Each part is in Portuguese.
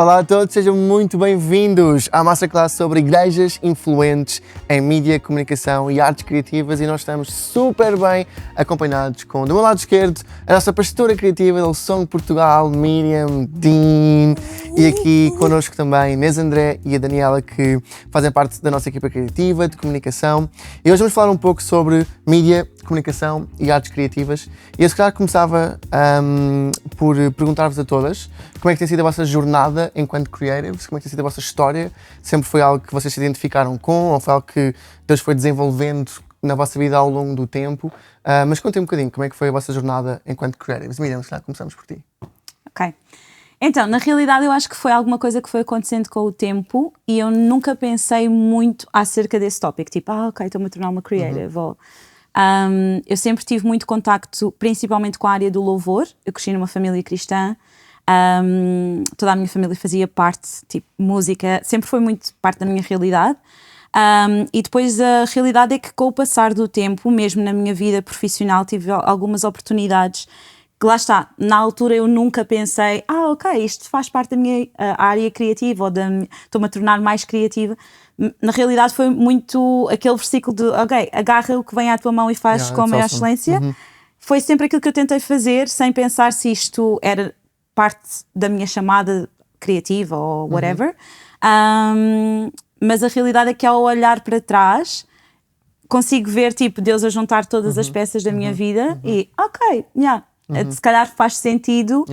Olá a todos, sejam muito bem-vindos à Masterclass sobre igrejas influentes em mídia, comunicação e artes criativas, e nós estamos super bem acompanhados com, do meu lado esquerdo, a nossa pastora criativa do Song Portugal, Miriam Dean, e aqui connosco também Inês André e a Daniela, que fazem parte da nossa equipa criativa de comunicação. E hoje vamos falar um pouco sobre mídia, comunicação e artes criativas. E eu se calhar começava por perguntar-vos a todas como é que tem sido a vossa jornada enquanto creatives, como é que tem sido a vossa história. Sempre foi algo que vocês se identificaram com, ou foi algo que Deus foi desenvolvendo na vossa vida ao longo do tempo? Mas contem um bocadinho como é que foi a vossa jornada enquanto creatives. Miriam, se calhar começamos por ti. Ok. Então, na realidade eu acho que foi alguma coisa que foi acontecendo com o tempo e eu nunca pensei muito acerca desse tópico, tipo, ok, estou-me a tornar uma creative. Eu sempre tive muito contacto, principalmente com a área do louvor. Eu cresci numa família cristã, toda a minha família fazia parte, tipo, música, sempre foi muito parte da minha realidade. E depois a realidade é que com o passar do tempo, mesmo na minha vida profissional, tive algumas oportunidades que lá está, na altura eu nunca pensei, ok, isto faz parte da minha área criativa, ou estou-me a tornar mais criativa. Na realidade foi muito aquele versículo de, ok, agarra o que vem à tua mão e faz com a maior excelência. Foi sempre aquilo que eu tentei fazer, sem pensar se isto era parte da minha chamada criativa ou whatever. Mas a realidade é que ao olhar para trás, consigo ver, tipo, Deus a juntar todas as peças da minha vida e, ok, se calhar faz sentido,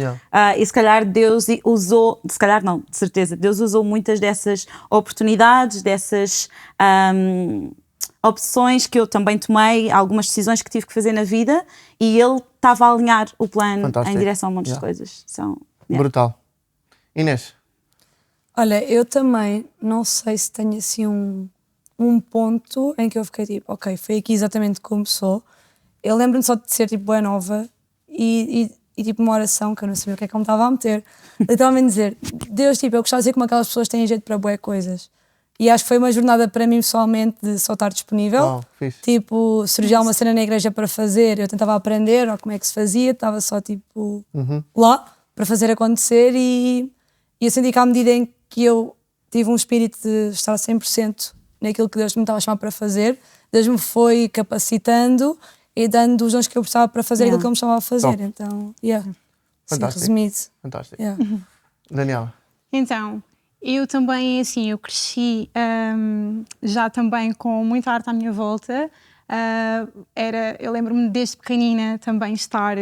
e se calhar Deus usou, se calhar não, de certeza, Deus usou muitas dessas oportunidades, dessas opções que eu também tomei, algumas decisões que tive que fazer na vida, e Ele estava a alinhar o plano em direção a um monte de coisas. Brutal. Inês? Olha, eu também não sei se tenho assim um ponto em que eu fiquei tipo, ok, foi aqui exatamente que começou. Eu lembro-me só de ser tipo bué nova e tipo uma oração que eu não sabia o que é que eu me estava a meter. Literalmente dizer, Deus, tipo, eu gostava de ser como aquelas pessoas que têm jeito para bué coisas. E acho que foi uma jornada para mim pessoalmente de só estar disponível. Tipo, surgia uma cena na igreja para fazer, eu tentava aprender ou como é que se fazia, estava só tipo lá para fazer acontecer, e eu senti que à medida em que eu tive um espírito de estar 100% naquilo que Deus me estava a chamar para fazer, Deus me foi capacitando e dando os dons que eu precisava para fazer aquilo que eu me chamava a fazer. Então, Fantástico. Sim, resumido. Fantástico. Daniela? Então, eu também, assim, eu cresci já também com muita arte à minha volta. Eu lembro-me desde pequenina também estar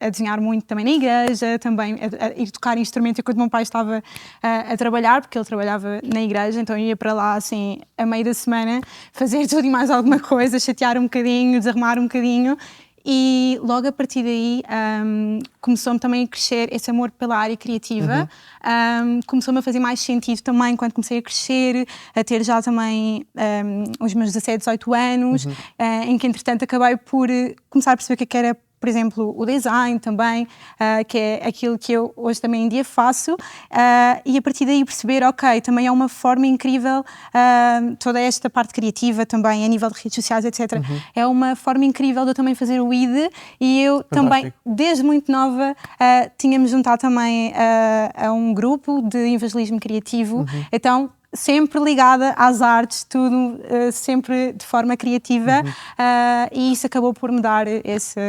a desenhar muito também na igreja, também a ir tocar instrumentos enquanto o meu pai estava a trabalhar, porque ele trabalhava na igreja, então eu ia para lá assim, a meio da semana, fazer tudo e mais alguma coisa, chatear um bocadinho, desarrumar um bocadinho. E logo a partir daí começou-me também a crescer esse amor pela área criativa. Começou-me a fazer mais sentido também quando comecei a crescer, a ter já também os meus 17, 18 anos, em que entretanto acabei por começar a perceber o que era, por exemplo, o design também, que é aquilo que eu hoje também em dia faço, e a partir daí perceber, ok, também é uma forma incrível, toda esta parte criativa também, a nível de redes sociais, etc. É uma forma incrível de eu também fazer o ID, e eu também, desde muito nova, tinha-me juntado também a um grupo de evangelismo criativo, então sempre ligada às artes, tudo sempre de forma criativa, e isso acabou por me dar esse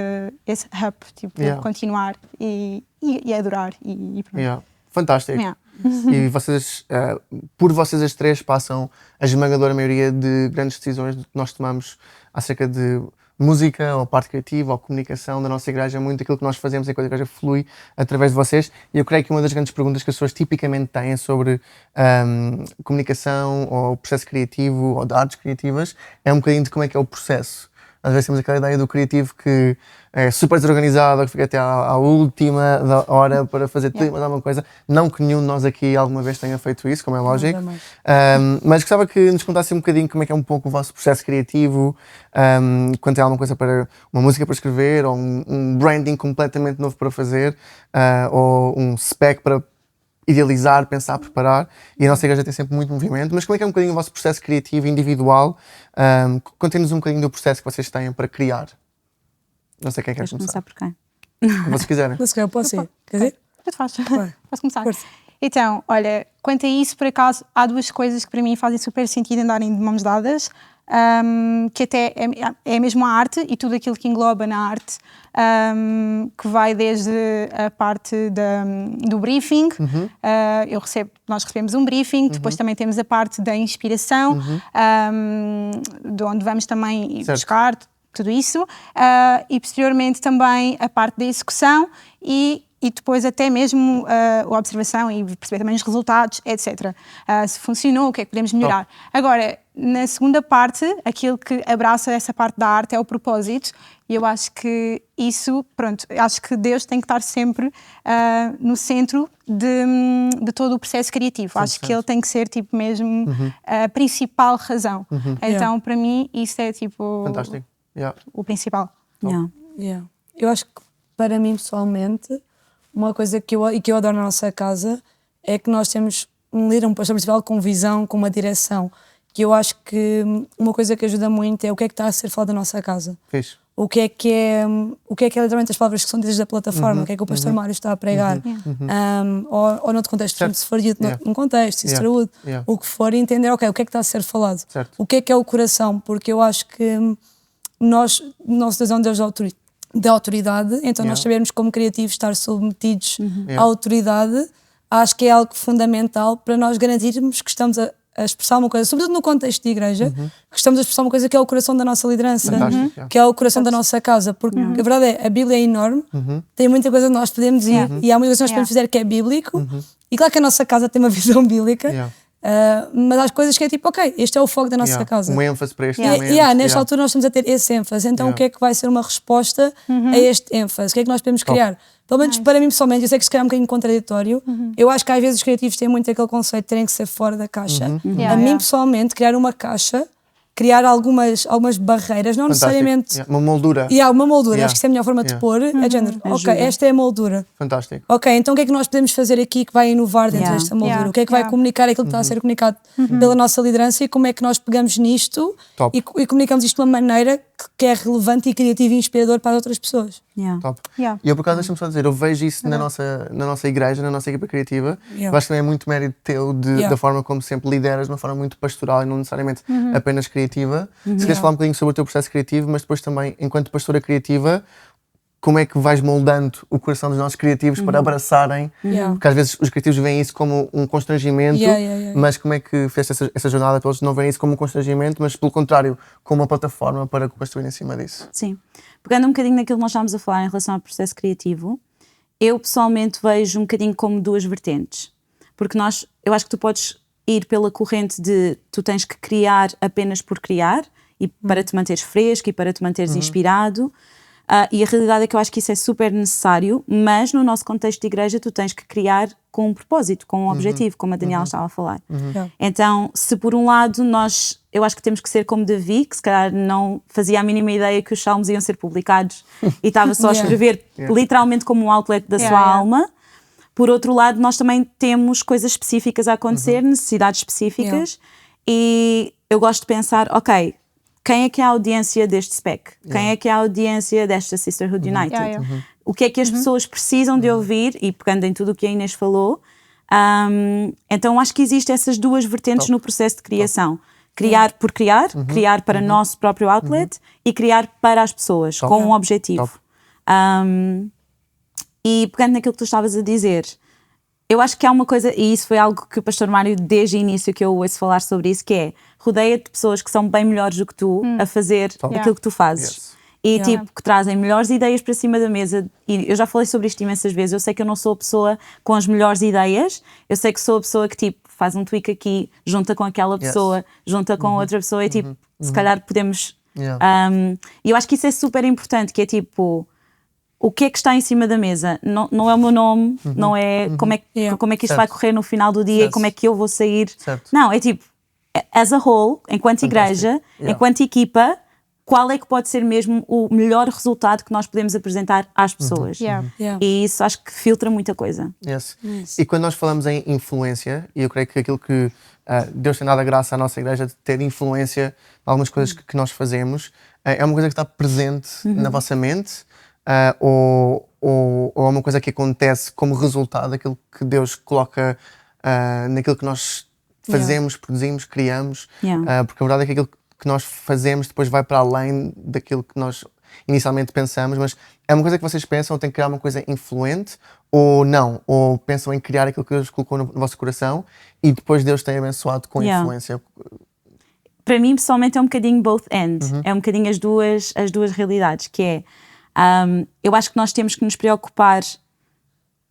hub, tipo, continuar e adorar. E pronto. Fantástico. E vocês, por vocês as três, passam a esmagadora maioria de grandes decisões que nós tomamos acerca de música, ou parte criativa, ou comunicação da nossa igreja. Muito aquilo que nós fazemos enquanto a igreja flui através de vocês. E eu creio que uma das grandes perguntas que as pessoas tipicamente têm sobre comunicação, ou processo criativo, ou de artes criativas, é um bocadinho de como é que é o processo. Às vezes temos aquela ideia do criativo que é super desorganizado, que fica até à última da hora para fazer tudo e mais alguma coisa. Não que nenhum de nós aqui alguma vez tenha feito isso, como é lógico. Mas gostava que nos contasse um bocadinho como é que é um pouco o vosso processo criativo, quando tem alguma coisa para, uma música para escrever, ou um branding completamente novo para fazer, ou um spec para idealizar, pensar, preparar, e a nossa igreja tem sempre muito movimento. Mas como é que é um bocadinho o vosso processo criativo individual? Contem-nos um bocadinho do processo que vocês têm para criar. Não sei quem quer começar. Por quem? Como vocês quiserem. Se calhar eu posso ir. Quer dizer? Posso começar. Força. Então, olha, quanto a isso, por acaso, há duas coisas que para mim fazem super sentido andarem de mãos dadas, que até é mesmo a arte e tudo aquilo que engloba na arte, que vai desde a parte do briefing, nós recebemos um briefing, depois também temos a parte da inspiração, de onde vamos também buscar tudo isso, e posteriormente também a parte da execução e depois até mesmo a observação e perceber também os resultados, etc. Se funcionou, o que é que podemos melhorar. Agora, na segunda parte, aquilo que abraça essa parte da arte é o propósito, e eu acho que isso, pronto, acho que Deus tem que estar sempre no centro de todo o processo criativo. Acho que ele tem que ser tipo mesmo a principal razão. Então, para mim, isso é tipo Fantástico. o principal. Eu acho que para mim pessoalmente uma coisa que eu adoro na nossa casa é que nós temos um líder, um pastor principal com visão, com uma direção, que eu acho que uma coisa que ajuda muito é o que é que está a ser falado da nossa casa. Fixe. O que é literalmente as palavras que são ditas da plataforma, o que é que o pastor Mário está a pregar, ou noutro contexto, se for dito num contexto, se saúde, o que for, entender, ok, o que é que está a ser falado, o que é o coração, porque eu acho que nosso Deus é um Deus de autoridade, então nós sabermos como criativos estar submetidos à autoridade, acho que é algo fundamental para nós garantirmos que estamos a expressar uma coisa, sobretudo no contexto de igreja, que estamos a expressar uma coisa que é o coração da nossa liderança, que é o coração da nossa casa, porque a verdade é, a Bíblia é enorme, tem muita coisa que nós podemos ir, e há muita coisa que nós podemos fazer que é bíblico, e claro que a nossa casa tem uma visão bíblica, mas há coisas que é tipo, ok, este é o foco da nossa casa. Um ênfase para este momento. Nesta altura nós estamos a ter esse ênfase, então o que é que vai ser uma resposta a este ênfase? O que é que nós podemos criar? Pelo menos para mim pessoalmente, eu sei que se calhar é um bocadinho contraditório, eu acho que às vezes os criativos têm muito aquele conceito de terem que ser fora da caixa. A mim pessoalmente, criar uma caixa, criar algumas barreiras, não necessariamente... Uma moldura. Uma moldura, acho que isso é a melhor forma de pôr, é género, ok, esta é a moldura. Fantástico. Ok, então o que é que nós podemos fazer aqui que vai inovar dentro desta moldura? O que é que vai comunicar aquilo que está a ser comunicado pela nossa liderança e como é que nós pegamos nisto e comunicamos isto de uma maneira que é relevante e criativa e inspirador para outras pessoas. Top. E eu por acaso deixa-me só dizer, eu vejo isso na nossa igreja, na nossa equipa criativa, eu acho que também é muito mérito teu da forma como sempre lideras, de uma forma muito pastoral e não necessariamente apenas criativa. Se queres falar um bocadinho sobre o teu processo criativo, mas depois também, enquanto pastora criativa, como é que vais moldando o coração dos nossos criativos para abraçarem, porque às vezes os criativos veem isso como um constrangimento, mas como é que fizeste essa jornada para eles não verem isso como um constrangimento, mas pelo contrário, como uma plataforma para construir em cima disso? Sim. Pegando um bocadinho naquilo que nós estávamos a falar em relação ao processo criativo, eu pessoalmente vejo um bocadinho como duas vertentes, porque eu acho que tu podes ir pela corrente de tu tens que criar apenas por criar, e para te manteres fresco e para te manteres inspirado, e a realidade é que eu acho que isso é super necessário, mas no nosso contexto de igreja tu tens que criar com um propósito, com um objetivo, como a Daniela estava a falar. Então, se por um lado eu acho que temos que ser como Davi, que se calhar não fazia a mínima ideia que os salmos iam ser publicados e estava só a escrever literalmente como um outlet da sua alma. Por outro lado, nós também temos coisas específicas a acontecer, necessidades específicas, e eu gosto de pensar, ok, quem é que é a audiência deste SPEC? Quem é que é a audiência desta Sisterhood United? O que é que as pessoas precisam de ouvir? E pegando em tudo o que a Inês falou, então acho que existem essas duas vertentes no processo de criação. Criar por criar, criar para nosso próprio outlet e criar para as pessoas, com um objetivo. E pegando naquilo que tu estavas a dizer, eu acho que há uma coisa, e isso foi algo que o pastor Mário, desde o início que eu ouço falar sobre isso, que é, rodeia-te de pessoas que são bem melhores do que tu a fazer aquilo que tu fazes. E tipo, que trazem melhores ideias para cima da mesa. E eu já falei sobre isto imensas vezes, eu sei que eu não sou a pessoa com as melhores ideias, eu sei que sou a pessoa que tipo, faz um tweak aqui, junta com aquela pessoa, junta com outra pessoa e tipo, se calhar podemos... E eu acho que isso é super importante, que é tipo... O que é que está em cima da mesa? Não é o meu nome, não é como é que isto vai correr no final do dia, como é que eu vou sair. Não, é tipo, as a whole, enquanto igreja, enquanto equipa, qual é que pode ser mesmo o melhor resultado que nós podemos apresentar às pessoas. E isso acho que filtra muita coisa. E quando nós falamos em influência, e eu creio que aquilo que Deus tem dado a graça à nossa igreja de ter influência em algumas coisas que nós fazemos, é uma coisa que está presente na vossa mente, ou ou é uma coisa que acontece como resultado daquilo que Deus coloca naquilo que nós fazemos, produzimos, criamos, porque a verdade é que aquilo que nós fazemos depois vai para além daquilo que nós inicialmente pensamos, mas é uma coisa que vocês pensam, tem que criar uma coisa influente ou não? Ou pensam em criar aquilo que Deus colocou no vosso coração e depois Deus tem abençoado com influência? Para mim, pessoalmente, é um bocadinho both ends. É um bocadinho as duas realidades, que é, eu acho que nós temos que nos preocupar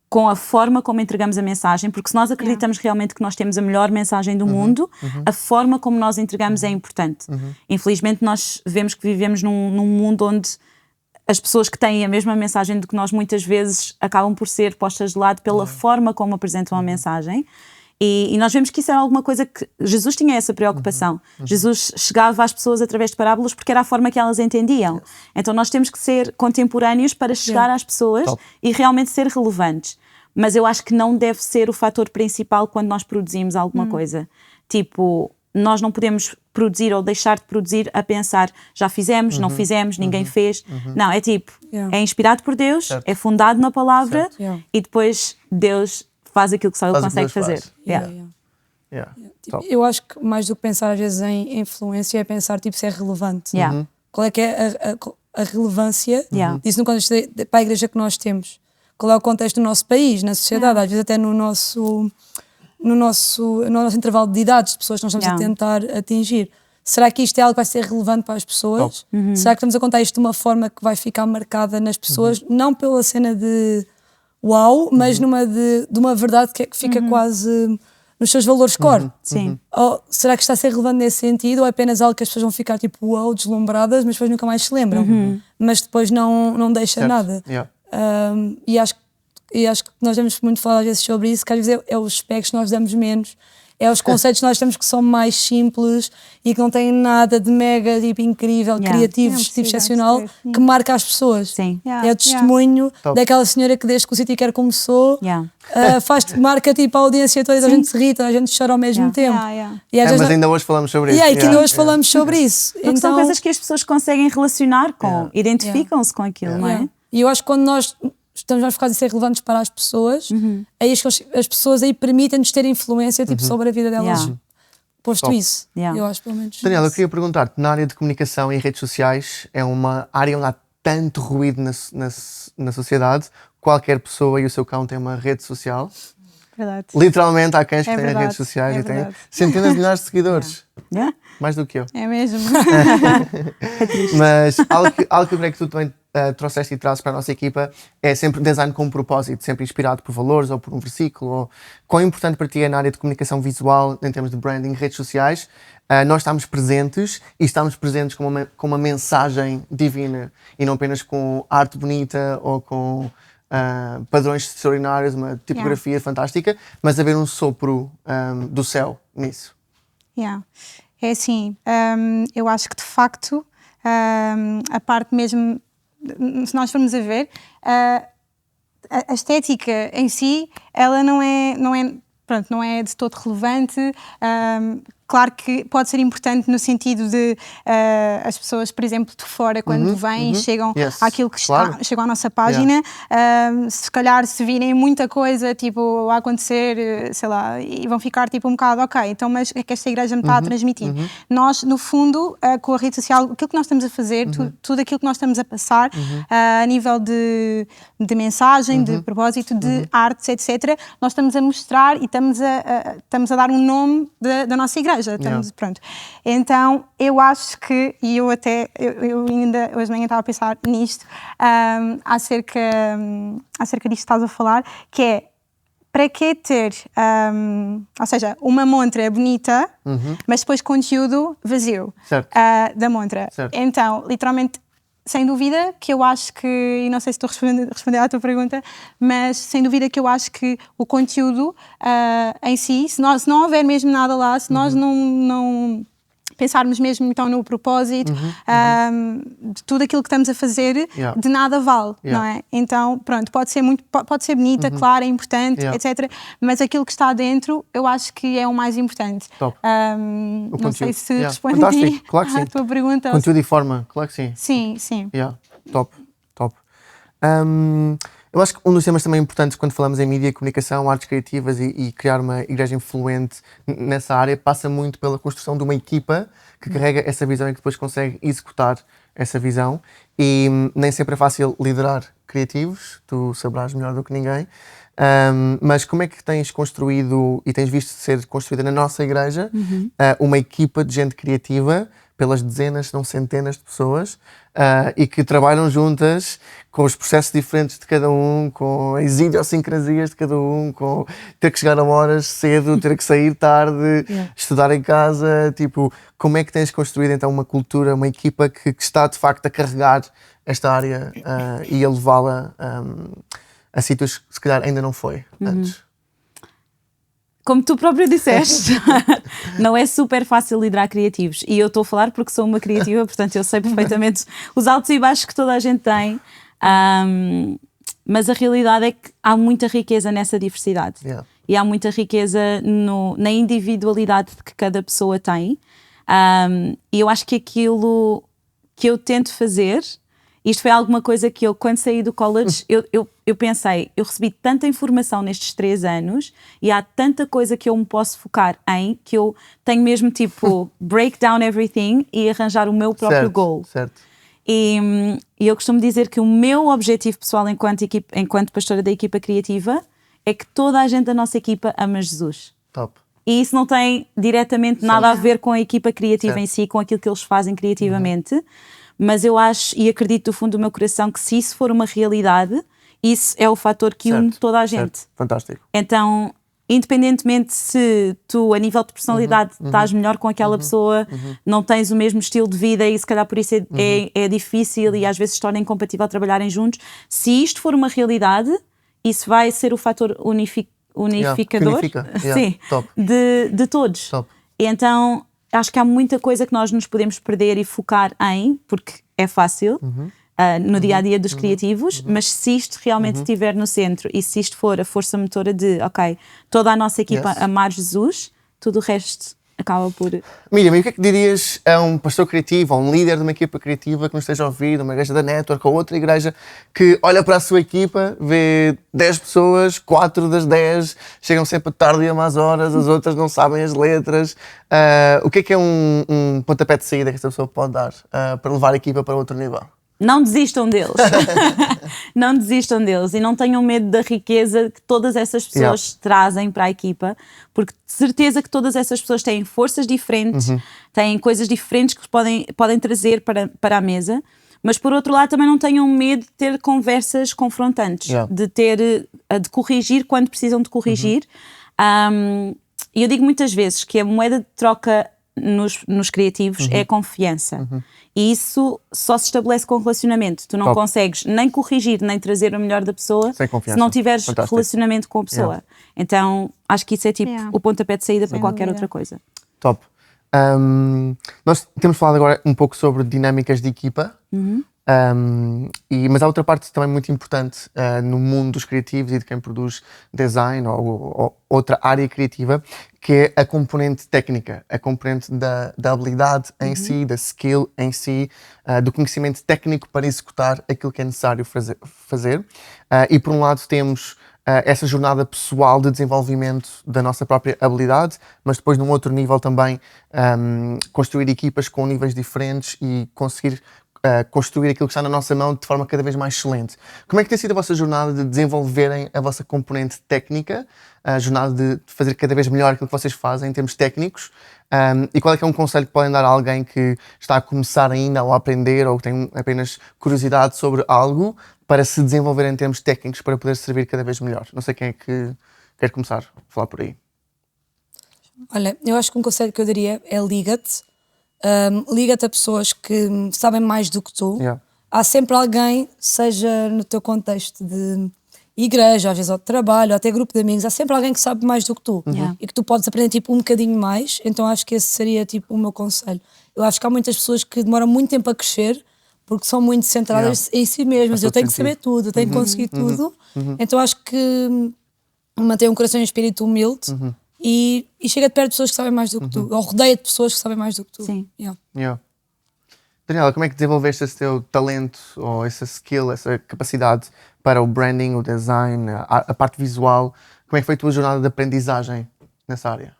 com a forma como entregamos a mensagem, porque se nós acreditamos realmente que nós temos a melhor mensagem do mundo, a forma como nós entregamos é importante. Infelizmente, nós vemos que vivemos num mundo onde as pessoas que têm a mesma mensagem do que nós muitas vezes acabam por ser postas de lado pela forma como apresentam a mensagem. E nós vemos que isso era alguma coisa que Jesus tinha essa preocupação. Jesus chegava às pessoas através de parábolas porque era a forma que elas entendiam. Então nós temos que ser contemporâneos para chegar às pessoas e realmente ser relevantes. Mas eu acho que não deve ser o fator principal quando nós produzimos alguma coisa. Tipo, nós não podemos produzir ou deixar de produzir a pensar já fizemos, não fizemos, ninguém fez. Não, é tipo, é inspirado por Deus, é fundado na palavra e depois Deus faz aquilo que só Ele consegue fazer. Tipo, eu acho que mais do que pensar às vezes em influência é pensar tipo se é relevante. Qual é que é a relevância disso no contexto para a igreja que nós temos? Qual é o contexto do nosso país, na sociedade, às vezes até no nosso intervalo de idades de pessoas que nós estamos a tentar atingir. Será que isto é algo que vai ser relevante para as pessoas? Será que estamos a contar isto de uma forma que vai ficar marcada nas pessoas, não pela cena de uau, mas de uma verdade que fica quase nos seus valores core? Sim. Ou será que está a ser relevante nesse sentido ou é apenas algo que as pessoas vão ficar tipo uau, deslumbradas, mas depois nunca mais se lembram, mas depois não deixa nada? E acho que nós temos muito falar às vezes sobre isso, que às vezes é os specs que nós damos menos, é os conceitos que nós temos que são mais simples e que não têm nada de mega tipo, incrível, criativos, tipo excepcional, que marca as pessoas. Sim. É o testemunho daquela senhora que desde que o City Care começou marca tipo a audiência toda, a gente se ri, a gente chora ao mesmo tempo. E às vezes mas ainda hoje falamos sobre isso. E que ainda hoje falamos sobre isso. Porque são coisas que as pessoas conseguem relacionar com, identificam-se com aquilo, não é? E eu acho que quando nós estamos mais focados em ser relevantes para as pessoas, é isso que as pessoas aí permitem-nos ter influência tipo, sobre a vida delas. Posto isso, eu acho pelo menos. Daniela, eu queria perguntar-te, na área de comunicação e redes sociais, é uma área onde há tanto ruído na sociedade, qualquer pessoa e o seu cão tem uma rede social. Verdade. Literalmente há cães que têm redes sociais e têm centenas de milhares de seguidores. Mais do que eu. É mesmo. Mas algo que eu creio que tu também trouxeste e trazes para a nossa equipa é sempre design com um propósito, sempre inspirado por valores ou por um versículo. Ou quão importante para ti é na área de comunicação visual, em termos de branding, redes sociais, nós estamos presentes e estamos presentes com uma mensagem divina e não apenas com arte bonita ou com padrões extraordinários, uma tipografia fantástica, mas haver um sopro do céu nisso. É assim, eu acho que de facto a parte mesmo, se nós formos a ver, a estética em si, ela não é de todo relevante. Claro que pode ser importante no sentido de as pessoas, por exemplo, de fora, quando vêm, chegam àquilo que chegam à nossa página, se calhar se virem muita coisa tipo, a acontecer, sei lá, e vão ficar tipo um bocado, ok, então mas é que esta igreja me está a transmitir. Nós, no fundo, com a rede social, aquilo que nós estamos a fazer, tudo aquilo que nós estamos a passar, a nível de mensagem, de propósito, de artes, etc., nós estamos a mostrar e estamos a dar um nome da nossa igreja. Pronto. Então, eu acho que, e eu ainda hoje de manhã estava a pensar nisto, acerca disto que estás a falar, que é, para que ter, ou seja, uma montra bonita, mas depois conteúdo vazio da montra. Então, literalmente, sem dúvida que eu acho que, e não sei se estou a responder à tua pergunta, mas sem dúvida que eu acho que o conteúdo em si, se não houver mesmo nada lá, se nós não pensarmos mesmo então no propósito, de tudo aquilo que estamos a fazer, de nada vale, não é? Então, pronto, pode ser bonita, clara, importante, etc. Mas aquilo que está dentro, eu acho que é o mais importante. Não sei se respondi claro que sim. à tua pergunta. Conteúdo e forma, claro que sim. Sim. Top. Eu acho que um dos temas também importantes quando falamos em mídia, comunicação, artes criativas e criar uma igreja influente nessa área passa muito pela construção de uma equipa que carrega essa visão e que depois consegue executar essa visão. E nem sempre é fácil liderar criativos, tu saberás melhor do que ninguém. Mas como é que tens construído e tens visto ser construída na nossa igreja uma equipa de gente criativa pelas dezenas, se não centenas de pessoas e que trabalham juntas com os processos diferentes de cada um, com as idiosincrasias de cada um, com ter que chegar a horas cedo, ter que sair tarde, estudar em casa, tipo, como é que tens construído então uma cultura, uma equipa que está de facto a carregar esta área e a levá-la a sítios que se calhar ainda não foi antes? Como tu próprio disseste, não é super fácil liderar criativos. E eu estou a falar porque sou uma criativa, portanto eu sei perfeitamente os altos e baixos que toda a gente tem. Mas a realidade é que há muita riqueza nessa diversidade. E há muita riqueza na individualidade que cada pessoa tem. E eu acho que aquilo que eu tento fazer, isto foi alguma coisa que eu, quando saí do college, eu pensei, eu recebi tanta informação nestes 3 anos e há tanta coisa que eu me posso focar em, que eu tenho mesmo tipo break down everything e arranjar o meu próprio goal. Certo. E eu costumo dizer que o meu objetivo pessoal enquanto pastora da equipa criativa é que toda a gente da nossa equipa ama Jesus. Top. E isso não tem diretamente nada a ver com a equipa criativa em si, com aquilo que eles fazem criativamente, mas eu acho e acredito do fundo do meu coração que se isso for uma realidade, isso é o fator que une toda a gente. Fantástico. Então, independentemente se tu, a nível de personalidade, estás melhor com aquela pessoa, não tens o mesmo estilo de vida e se calhar por isso é difícil e às vezes se torna incompatível trabalharem juntos, se isto for uma realidade, isso vai ser o fator unificador sim, de todos. Top. E então, acho que há muita coisa que nós nos podemos perder e focar em, porque é fácil, no dia-a-dia dos criativos, mas se isto realmente estiver no centro e se isto for a força motora de, ok, toda a nossa equipa amar Jesus, tudo o resto acaba por... Miriam, e o que é que dirias a um pastor criativo, a um líder de uma equipa criativa que nos esteja a ouvir, uma igreja da Network ou outra igreja, que olha para a sua equipa, vê 10 pessoas, 4 das 10 chegam sempre tarde e a más horas, as outras não sabem as letras. O que é um pontapé de saída que esta pessoa pode dar para levar a equipa para outro nível? Não desistam deles. Não desistam deles e não tenham medo da riqueza que todas essas pessoas trazem para a equipa, porque de certeza que todas essas pessoas têm forças diferentes, têm coisas diferentes que podem trazer para a mesa, mas por outro lado também não tenham medo de ter conversas confrontantes, de corrigir quando precisam de corrigir. E eu digo muitas vezes que a moeda de troca nos criativos é a confiança. E isso só se estabelece com relacionamento. Tu não consegues nem corrigir, nem trazer o melhor da pessoa se não tiveres relacionamento com a pessoa. Então, acho que isso é tipo o pontapé de saída para qualquer outra coisa. Top. Nós temos falado agora um pouco sobre dinâmicas de equipa, mas há outra parte também muito importante no mundo dos criativos e de quem produz design ou outra área criativa, que é a componente técnica, a componente da habilidade em si, da skill em si, do conhecimento técnico para executar aquilo que é necessário fazer. E por um lado temos essa jornada pessoal de desenvolvimento da nossa própria habilidade, mas depois num outro nível também construir equipas com níveis diferentes e conseguir construir aquilo que está na nossa mão de forma cada vez mais excelente. Como é que tem sido a vossa jornada de desenvolverem a vossa componente técnica, a jornada de fazer cada vez melhor aquilo que vocês fazem em termos técnicos? E qual é que é um conselho que podem dar a alguém que está a começar ainda ou a aprender ou que tem apenas curiosidade sobre algo para se desenvolver em termos técnicos para poder servir cada vez melhor? Não sei quem é que quer começar a falar por aí. Olha, eu acho que um conselho que eu daria é liga-te. Liga-te a pessoas que sabem mais do que tu. Há sempre alguém, seja no teu contexto de igreja, às vezes ao trabalho, ou até grupo de amigos, há sempre alguém que sabe mais do que tu e que tu podes aprender tipo um bocadinho mais. Então acho que esse seria tipo o meu conselho. Eu acho que há muitas pessoas que demoram muito tempo a crescer porque são muito centradas em si mesmas. Eu tenho que saber tudo, eu tenho que conseguir tudo. Então acho que manter um coração e um espírito humilde e chega de perto de pessoas que sabem mais do que tu, ou rodeia de pessoas que sabem mais do que tu. Sim. Daniela, como é que desenvolveste esse teu talento ou essa skill, essa capacidade para o branding, o design, a parte visual? Como é que foi a tua jornada de aprendizagem nessa área?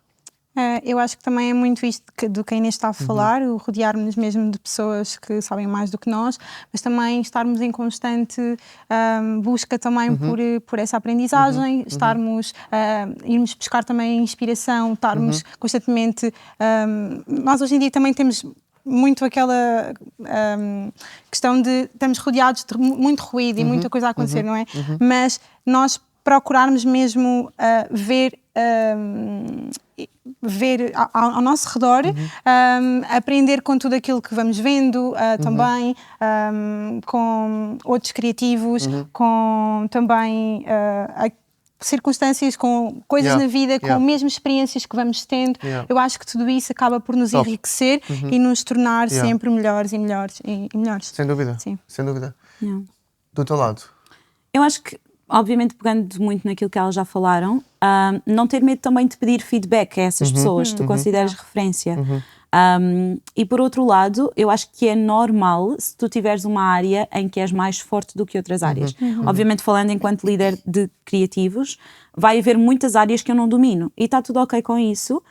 Eu acho que também é muito isto do que a Inês está a falar, o rodearmos mesmo de pessoas que sabem mais do que nós, mas também estarmos em constante busca também por essa aprendizagem, irmos buscar também inspiração, estarmos constantemente... nós hoje em dia também temos muito aquela questão de estamos rodeados de muito ruído e muita coisa a acontecer, não é? Mas nós procurarmos mesmo ver ao nosso redor, aprender com tudo aquilo que vamos vendo também, com outros criativos, com também circunstâncias, com coisas na vida, com mesmo experiências que vamos tendo. Eu acho que tudo isso acaba por nos enriquecer e nos tornar sempre melhores e melhores e melhores. Sem dúvida, Sim. sem dúvida. Do teu lado? Eu acho que, obviamente, pegando muito naquilo que elas já falaram, não ter medo também de pedir feedback a essas pessoas que tu consideras referência. E por outro lado, eu acho que é normal se tu tiveres uma área em que és mais forte do que outras áreas. Obviamente, falando enquanto líder de criativos, vai haver muitas áreas que eu não domino e está tudo ok com isso.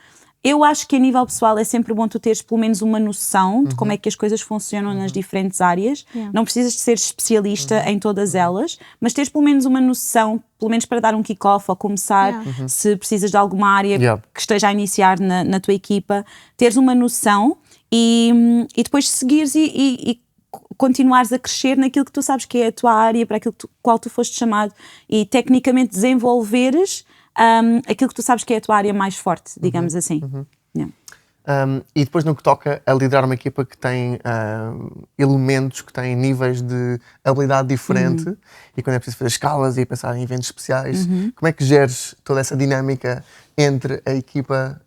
Eu acho que a nível pessoal é sempre bom tu teres pelo menos uma noção de como é que as coisas funcionam nas diferentes áreas. Não precisas de ser especialista em todas elas, mas teres pelo menos uma noção, pelo menos para dar um kick-off ou começar, se precisas de alguma área que esteja a iniciar na tua equipa, teres uma noção e depois seguires e continuares a crescer naquilo que tu sabes que é a tua área, para aquilo qual tu foste chamado e tecnicamente desenvolveres aquilo que tu sabes que é a tua área mais forte, digamos assim. E depois no que toca a liderar uma equipa que tem elementos, que têm níveis de habilidade diferente e quando é preciso fazer escalas e pensar em eventos especiais, como é que geres toda essa dinâmica entre a equipa,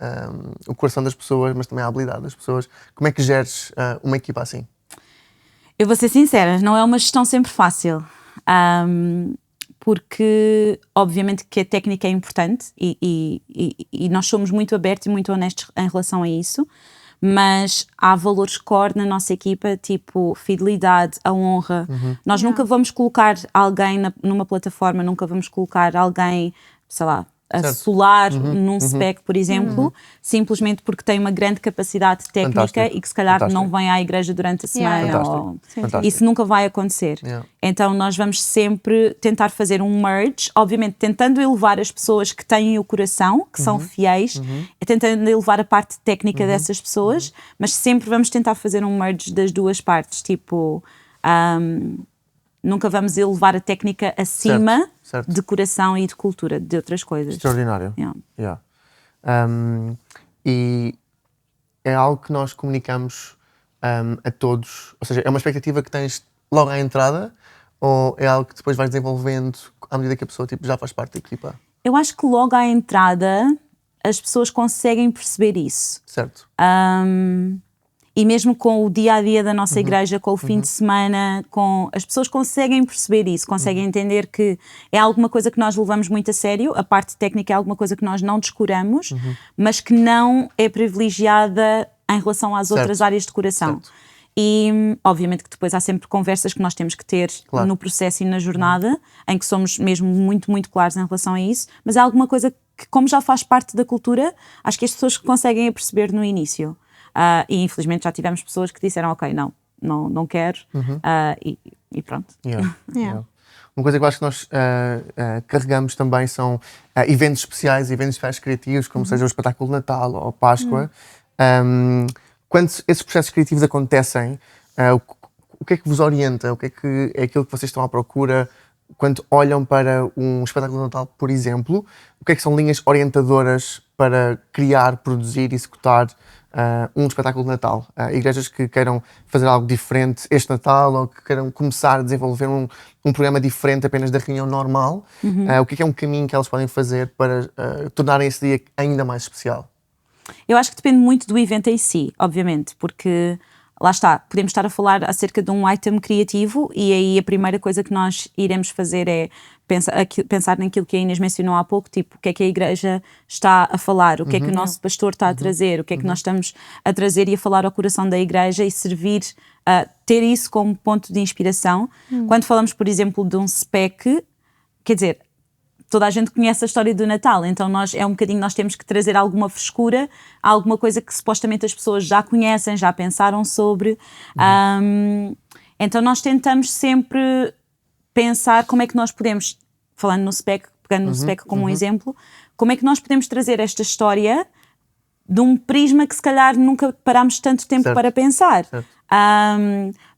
o coração das pessoas, mas também a habilidade das pessoas? Como é que geres uma equipa assim? Eu vou ser sincera, não é uma gestão sempre fácil. Porque obviamente que a técnica é importante e nós somos muito abertos e muito honestos em relação a isso, mas há valores core na nossa equipa, tipo fidelidade, a honra. Nós nunca vamos colocar alguém numa plataforma, nunca vamos colocar alguém, sei lá, a solar num spec, por exemplo, simplesmente porque tem uma grande capacidade técnica e que se calhar não vem à igreja durante a semana. Isso nunca vai acontecer. Então nós vamos sempre tentar fazer um merge, obviamente tentando elevar as pessoas que têm o coração, que são fiéis, tentando elevar a parte técnica dessas pessoas, mas sempre vamos tentar fazer um merge das duas partes, tipo... nunca vamos elevar a técnica acima de coração e de cultura, de outras coisas. Extraordinário. E é algo que nós comunicamos a todos, ou seja, é uma expectativa que tens logo à entrada ou é algo que depois vais desenvolvendo à medida que a pessoa já faz parte da equipa? Eu acho que logo à entrada as pessoas conseguem perceber isso. Certo. E mesmo com o dia-a-dia da nossa igreja, com o fim de semana, as pessoas conseguem perceber isso, conseguem entender que é alguma coisa que nós levamos muito a sério, a parte técnica é alguma coisa que nós não descuramos, mas que não é privilegiada em relação às outras áreas de coração. E obviamente que depois há sempre conversas que nós temos que ter no processo e na jornada, em que somos mesmo muito, muito claros em relação a isso, mas é alguma coisa que, como já faz parte da cultura, acho que as pessoas conseguem perceber no início. E infelizmente já tivemos pessoas que disseram ok, não quero e pronto. Uma coisa que eu acho que nós carregamos também são eventos especiais criativos, como seja o espetáculo de Natal ou Páscoa. Quando esses processos criativos acontecem, o que é que vos orienta? O que é aquilo que vocês estão à procura? Quando olham para um espetáculo de Natal, por exemplo, o que é que são linhas orientadoras para criar, produzir, executar um espetáculo de Natal? Igrejas que queiram fazer algo diferente este Natal ou que queiram começar a desenvolver um programa diferente apenas da reunião normal, o que é um caminho que elas podem fazer para tornarem esse dia ainda mais especial? Eu acho que depende muito do evento em si, obviamente, porque lá está, podemos estar a falar acerca de um item criativo e aí a primeira coisa que nós iremos fazer é pensar naquilo que a Inês mencionou há pouco, tipo, o que é que a igreja está a falar, o que é que o nosso pastor está a trazer, o que é que nós estamos a trazer e a falar ao coração da igreja e servir, ter isso como ponto de inspiração. Quando falamos, por exemplo, de um spec, quer dizer, toda a gente conhece a história do Natal, então nós temos que trazer alguma frescura, alguma coisa que supostamente as pessoas já conhecem, já pensaram sobre. Então nós tentamos sempre pensar como é que nós podemos, falando no spec, pegando no spec como um exemplo, como é que nós podemos trazer esta história de um prisma que se calhar nunca parámos tanto tempo para pensar.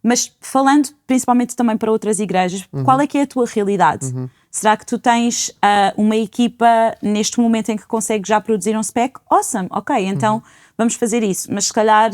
Mas falando principalmente também para outras igrejas, qual é que é a tua realidade? Será que tu tens uma equipa neste momento em que consegues já produzir um spec? Awesome, ok, então vamos fazer isso. Mas se calhar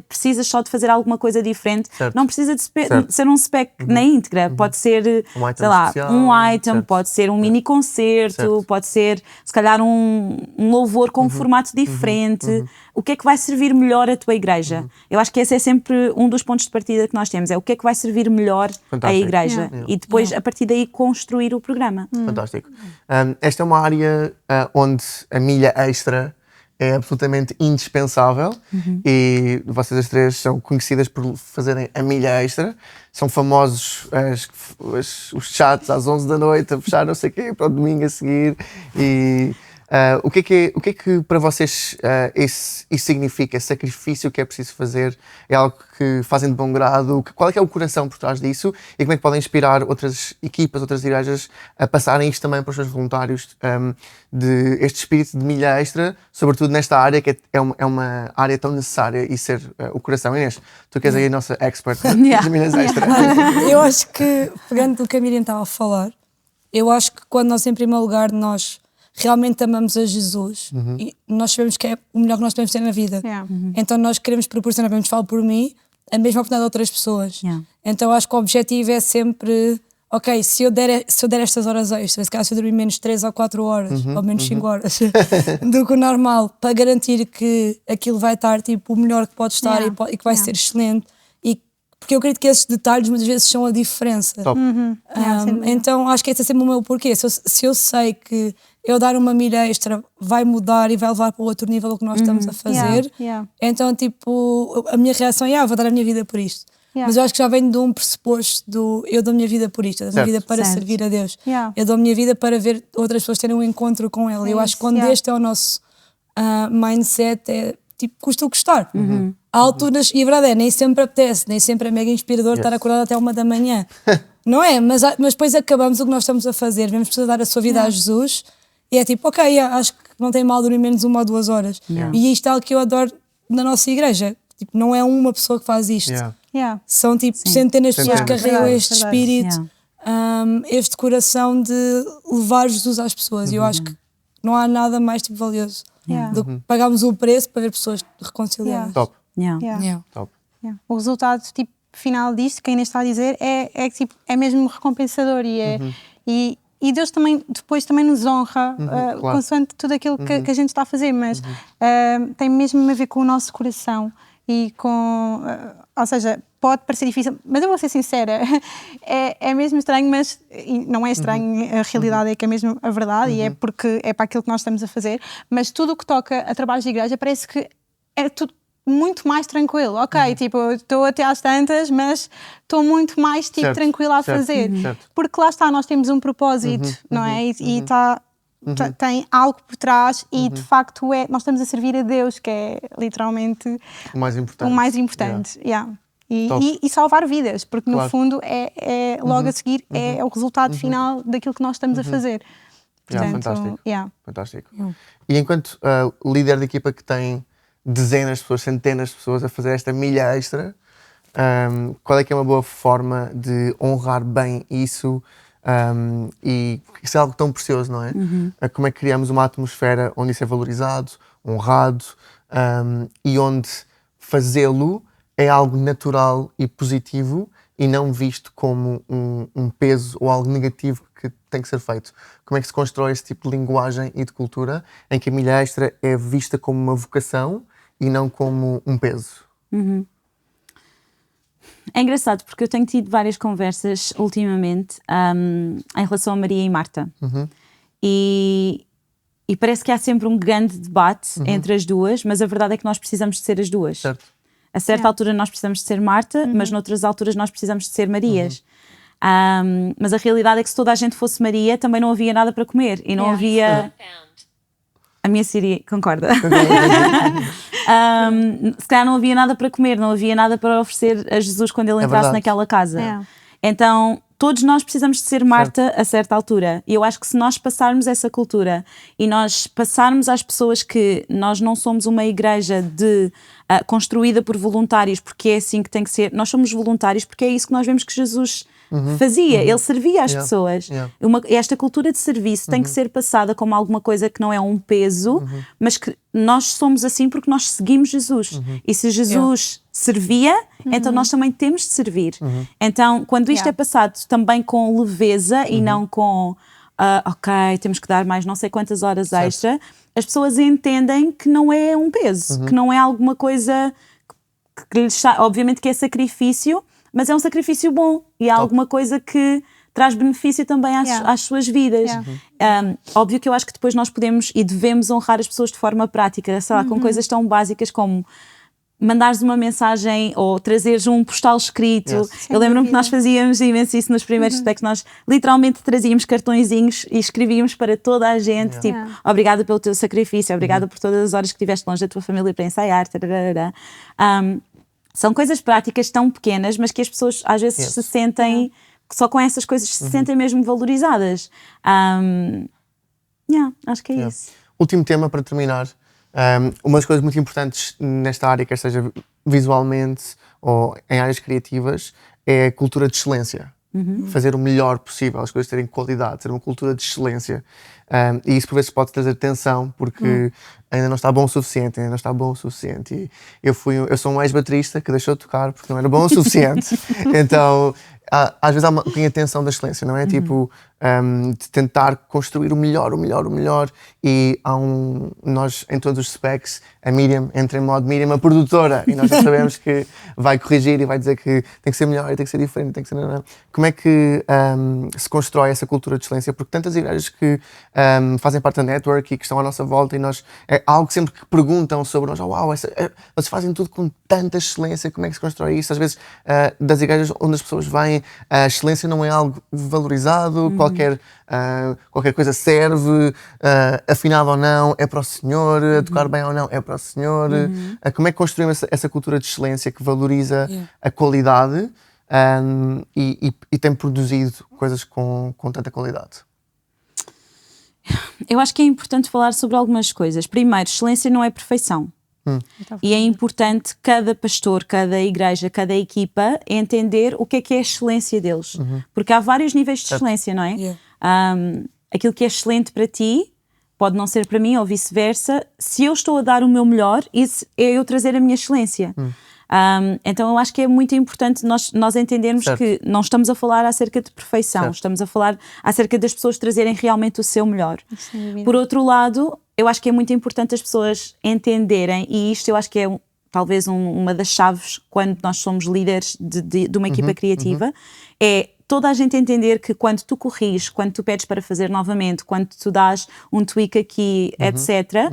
precisas só de fazer alguma coisa diferente. Certo. Não precisa de ser um spec na íntegra. Pode ser, sei lá, especial. um item, Certo. pode ser um mini concerto, Certo. pode ser se calhar um louvor com um formato diferente. O que é que vai servir melhor à tua igreja? Eu acho que esse é sempre um dos pontos de partida que nós temos. É o que é que vai servir melhor à Fantástico. igreja. E depois, a partir daí, construir o programa. Fantástico. Esta é uma área onde a milha extra é absolutamente indispensável e vocês as três são conhecidas por fazerem a milha extra. São famosos os chats às 11 da noite a fechar não sei o quê para o domingo a seguir. E o que é que para vocês isso significa? Sacrifício que é preciso fazer? É algo que fazem de bom grado? Qual é que é o coração por trás disso? E como é que podem inspirar outras equipas, outras igrejas a passarem isto também para os seus voluntários, de este espírito de milha extra, sobretudo nesta área que é uma área tão necessária e ser o coração? Inês, tu que és aí a nossa expert das milhas extra. Eu acho que, pegando do que a Miriam estava a falar, eu acho que quando nós, em primeiro lugar, nós realmente amamos a Jesus e nós sabemos que é o melhor que nós podemos ter na vida. Então nós queremos proporcionar, pelo menos falo por mim, a mesma oportunidade a outras pessoas. Então acho que o objetivo é sempre, ok, se eu der estas horas extras, se calhar se eu dormir menos 3 ou 4 horas, ou menos 5 horas, do que o normal, para garantir que aquilo vai estar tipo, o melhor que pode estar e que vai ser excelente. Porque eu acredito que esses detalhes muitas vezes são a diferença. Top. Então acho que esse é sempre o meu porquê. Se eu sei que eu dar uma milha extra vai mudar e vai levar para outro nível o que nós estamos a fazer, então tipo, a minha reação é vou dar a minha vida por isto. Mas eu acho que já vem de um pressuposto do eu dou a minha vida por isto, eu dou a minha vida para servir a Deus. Eu dou a minha vida para ver outras pessoas terem um encontro com Ele. Eu acho que quando este é o nosso mindset, é tipo, custa o custar. Há alturas, e a verdade é, nem sempre apetece, nem sempre é mega inspirador estar acordado até 1 da manhã. Não é? Mas depois acabamos o que nós estamos a fazer, vemos pessoas dar a sua vida a Jesus e é tipo, ok, acho que não tem mal dormir menos 1 ou 2 horas. E isto é algo que eu adoro na nossa igreja. Tipo, não é uma pessoa que faz isto. São tipo centenas de pessoas que carregam este espírito, este coração de levar Jesus às pessoas. E eu acho que não há nada mais tipo, valioso do que pagarmos o preço para ver pessoas reconciliadas. Top. Top. O resultado tipo, final disto, que a Inês está a dizer, é mesmo recompensador e Deus também, depois também nos honra consoante tudo aquilo que a gente está a fazer, mas tem mesmo a ver com o nosso coração e com, ou seja, pode parecer difícil, mas eu vou ser sincera, é mesmo estranho, mas não é estranho, a realidade é que é mesmo a verdade e é porque é para aquilo que nós estamos a fazer, mas tudo o que toca a trabalhos de igreja parece que é tudo muito mais tranquilo, ok, tipo, estou até às tantas, mas estou muito mais tipo, tranquila a fazer, porque lá está, nós temos um propósito, não é? E tem algo por trás e de facto nós estamos a servir a Deus, que é literalmente o mais importante. E salvar vidas, porque no fundo é logo a seguir é o resultado final daquilo que nós estamos a fazer. Portanto, fantástico. E enquanto líder de equipa que tem dezenas de pessoas, centenas de pessoas a fazer esta milha extra, qual é que é uma boa forma de honrar bem isso? E isso é algo tão precioso, não é? Como é que criamos uma atmosfera onde isso é valorizado, honrado, e onde fazê-lo é algo natural e positivo e não visto como um peso ou algo negativo que tem que ser feito. Como é que se constrói esse tipo de linguagem e de cultura em que a milha extra é vista como uma vocação e não como um peso? É engraçado porque eu tenho tido várias conversas ultimamente em relação a Maria e Marta. E parece que há sempre um grande debate entre as duas, mas a verdade é que nós precisamos de ser as duas. Certo. A certa altura nós precisamos de ser Marta, mas noutras alturas nós precisamos de ser Marias. Mas a realidade é que se toda a gente fosse Maria, também não havia nada para comer. E não havia... A minha Siri concorda. Se calhar não havia nada para comer, não havia nada para oferecer a Jesus quando ele entrasse verdade. naquela casa. É. Então, todos nós precisamos de ser Marta a certa altura. E eu acho que se nós passarmos essa cultura e nós passarmos às pessoas que nós não somos uma igreja construída por voluntários, porque é assim que tem que ser. Nós somos voluntários porque é isso que nós vemos que Jesus fazia. Ele servia às pessoas. Esta cultura de serviço tem que ser passada como alguma coisa que não é um peso, mas que nós somos assim porque nós seguimos Jesus. E se Jesus servia, então nós também temos de servir. Então, quando isto é passado também com leveza e não com ok, temos que dar mais não sei quantas horas extra, as pessoas entendem que não é um peso, que não é alguma coisa que lhes está, obviamente que é sacrifício, mas é um sacrifício bom e é alguma coisa que traz benefício também às suas vidas. Óbvio que eu acho que depois nós podemos e devemos honrar as pessoas de forma prática, sei lá, com coisas tão básicas como mandares uma mensagem ou trazeres um postal escrito. Eu lembro-me que nós fazíamos imenso isso nos primeiros specs. Nós literalmente trazíamos cartõezinhos e escrevíamos para toda a gente, tipo, obrigada pelo teu sacrifício, obrigada por todas as horas que estiveste longe da tua família para ensaiar. São coisas práticas tão pequenas, mas que as pessoas às vezes se sentem, só com essas coisas se sentem mesmo valorizadas. Acho que é isso. Último tema para terminar. Uma das coisas muito importantes nesta área, quer seja visualmente ou em áreas criativas, é a cultura de excelência. Fazer o melhor possível, as coisas terem qualidade, ter uma cultura de excelência. E isso por vezes pode trazer tensão, porque ainda não está bom o suficiente, E eu sou um ex-baterista que deixou de tocar porque não era bom o suficiente. Então, às vezes há uma pequena tensão da excelência, não é? Tipo, de tentar construir o melhor. E nós, em todos os specs, a Miriam entra em modo Miriam, a produtora, e nós já sabemos que vai corrigir e vai dizer que tem que ser melhor, tem que ser diferente, tem que ser... Como é que se constrói essa cultura de excelência? Porque tantas igrejas que fazem parte da network e que estão à nossa volta, e nós, é algo sempre que perguntam sobre nós, vocês fazem tudo com tanta excelência, como é que se constrói isso? Às vezes, das igrejas onde as pessoas vêm, a excelência não é algo valorizado, qualquer coisa serve, afinado ou não, é para o Senhor, tocar bem ou não, é para o Senhor. Como é que construímos essa cultura de excelência que valoriza a qualidade e tem produzido coisas com tanta qualidade? Eu acho que é importante falar sobre algumas coisas. Primeiro, excelência não é perfeição. E é importante cada pastor, cada igreja, cada equipa entender o que é a excelência deles. Porque há vários níveis de excelência, não é? Aquilo que é excelente para ti pode não ser para mim ou vice-versa. Se eu estou a dar o meu melhor, isso é eu trazer a minha excelência. Então eu acho que é muito importante nós entendermos que não estamos a falar acerca de perfeição, estamos a falar acerca das pessoas trazerem realmente o seu melhor. Por outro lado, eu acho que é muito importante as pessoas entenderem, e isto eu acho que é talvez uma das chaves quando nós somos líderes de uma equipa criativa, é toda a gente entender que quando tu corriges, quando tu pedes para fazer novamente, quando tu dás um tweak aqui, etc.,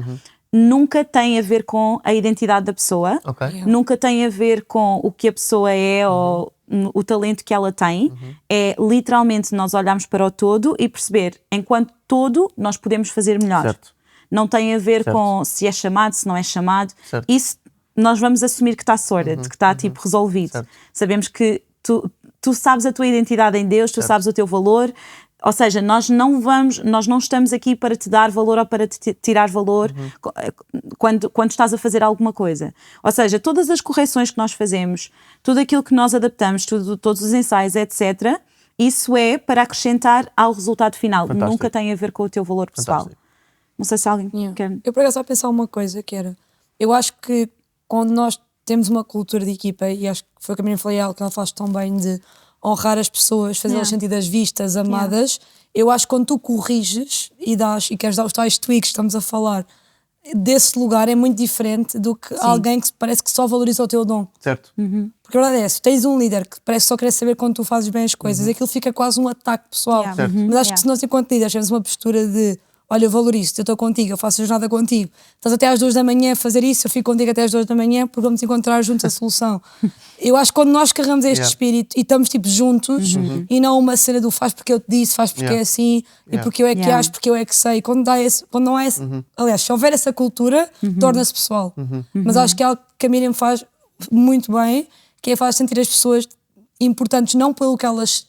nunca tem a ver com a identidade da pessoa, nunca tem a ver com o que a pessoa é ou o talento que ela tem. É literalmente nós olharmos para o todo e perceber, enquanto todo, nós podemos fazer melhor. Não tem a ver com se é chamado, se não é chamado. Isso nós vamos assumir que está sorted, que está tipo resolvido. Sabemos que tu sabes a tua identidade em Deus, tu sabes o teu valor. Ou seja, nós não estamos aqui para te dar valor ou para te tirar valor quando estás a fazer alguma coisa. Ou seja, todas as correções que nós fazemos, tudo aquilo que nós adaptamos, todos os ensaios, etc., isso é para acrescentar ao resultado final. Fantástico. Nunca tem a ver com o teu valor pessoal. Fantástico. Não sei se alguém quer... Eu por acaso só pensar uma coisa que era, eu acho que quando nós temos uma cultura de equipa, e acho que foi o que a minha falei, algo que ela faz tão bem de honrar as pessoas, fazê-las sentir as vistas, amadas, eu acho que quando tu corriges e queres dar os tais tweaks que estamos a falar, desse lugar é muito diferente do que alguém que parece que só valoriza o teu dom. Certo. Porque a verdade é, se tens um líder que parece que só querer saber quando tu fazes bem as coisas, aquilo fica quase um ataque pessoal. Yeah. Certo. Mas acho que se nós, enquanto líderes, temos uma postura de olha, eu valorizo-te, eu estou contigo, eu faço a jornada contigo, estás até às 2 da manhã a fazer isso, eu fico contigo até às 2 da manhã porque vamos encontrar juntos a solução. Eu acho que quando nós carregamos este espírito e estamos tipo juntos e não uma cena do faz porque eu te disse, faz porque é assim e porque eu é que acho, porque eu é que sei, quando não há esse, aliás, se houver essa cultura, torna-se pessoal. Mas acho que é algo que a Miriam faz muito bem, que é faz sentir as pessoas importantes não pelo que elas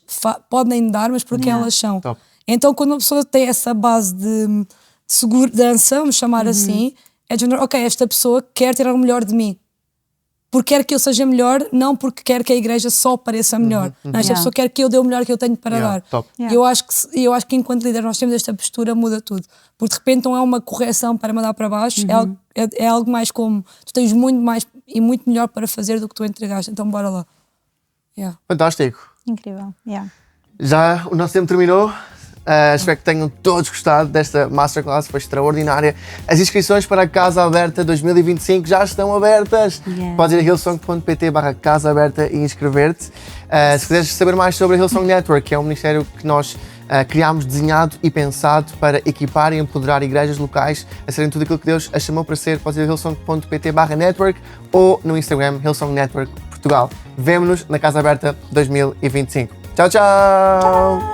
podem dar, mas pelo que elas são. Top. Então, quando uma pessoa tem essa base de segurança, vamos chamar assim, é de género, ok, esta pessoa quer tirar o melhor de mim. Porque quer que eu seja melhor, não porque quer que a igreja só pareça melhor. Não, esta pessoa quer que eu dê o melhor que eu tenho para dar. Top. E eu acho que enquanto líder nós temos esta postura, muda tudo. Porque de repente não é uma correção para mandar para baixo, é algo mais como, tu tens muito mais e muito melhor para fazer do que tu entregaste. Então bora lá. Fantástico. Incrível. Yeah. Já o nosso tempo terminou. Espero que tenham todos gostado desta Masterclass, foi extraordinária. As inscrições para a Casa Aberta 2025 já estão abertas. Podes ir a hillsong.pt/Casa Aberta e inscrever-te. Se quiseres saber mais sobre a Hillsong Network, que é um ministério que nós criámos, desenhado e pensado para equipar e empoderar igrejas locais a serem tudo aquilo que Deus as chamou para ser, podes ir a hillsong.pt/network ou no Instagram Hillsong Network Portugal. Vemo-nos na Casa Aberta 2025. Tchau, tchau!